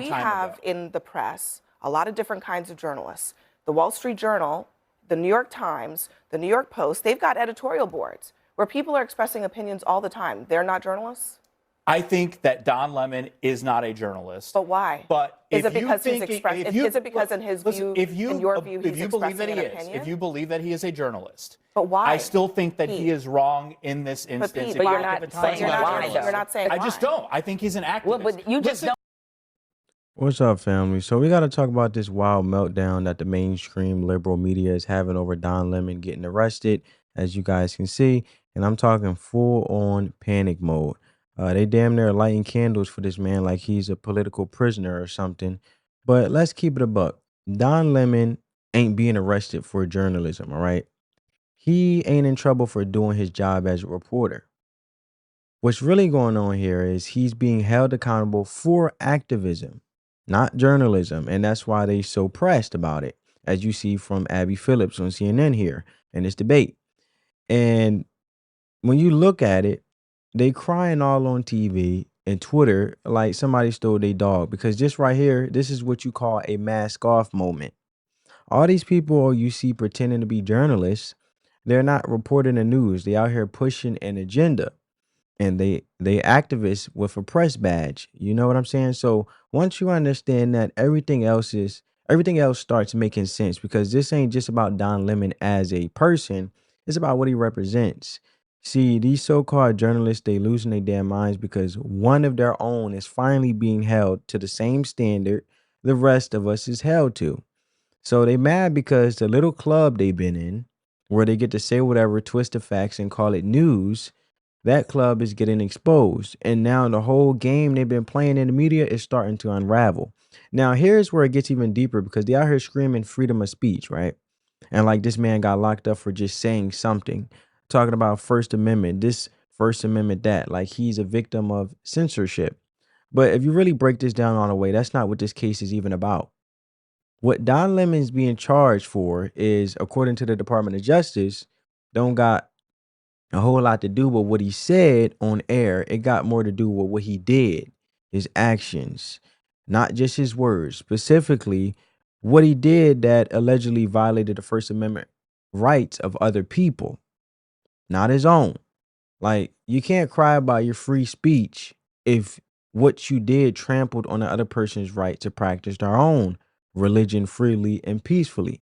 we have in the press a lot of different kinds of journalists. The Wall Street Journal, the New York Times, the New York Post, they've got editorial boards where people are expressing opinions all the time. They're not journalists? I think that Don Lemon is not a journalist. But why? But is it because he's expressing? Is it because in his view, in your view, he's expressing an opinion? If you believe that he is a journalist, but why? I still think that he is wrong in this instance. But you're not saying why. You're not saying why. I just don't. I think he's an activist. Well, but you just don't. What's up, family? So we got to talk about this wild meltdown that the mainstream liberal media is having over Don Lemon getting arrested, as you guys can see. And I'm talking full-on panic mode. They damn near lighting candles for this man like he's a political prisoner or something. But let's keep it a buck. Don Lemon ain't being arrested for journalism, all right? He ain't in trouble for doing his job as a reporter. What's really going on here is he's being held accountable for activism, not journalism. And that's why they so pressed about it, as you see from Abby Phillips on CNN here in this debate. And when you look at it, they crying all on TV and Twitter like somebody stole their dog, because this right here, this is what you call a mask off moment. All these people you see pretending to be journalists, they're not reporting the news. They out here pushing an agenda, and they activists with a press badge. You know what I'm saying? So once you understand that, everything else starts making sense, because this ain't just about Don Lemon as a person. It's about what he represents. See, these so-called journalists, they losing their damn minds because one of their own is finally being held to the same standard the rest of us is held to. So they mad because the little club they've been in, where they get to say whatever, twist the facts and call it news, that club is getting exposed. And now the whole game they've been playing in the media is starting to unravel. Now, here's where it gets even deeper, because they out here screaming freedom of speech, right? And like this man got locked up for just saying something, talking about First Amendment, this First Amendment, that, like he's a victim of censorship. But if you really break this down all the way, that's not what this case is even about. What Don Lemon's being charged for is, according to the Department of Justice, don't got a whole lot to do with what he said on air. It got more to do with what he did, his actions, not just his words. Specifically, what he did that allegedly violated the First Amendment rights of other people, not his own. Like, you can't cry about your free speech if what you did trampled on the other person's right to practice their own religion freely and peacefully.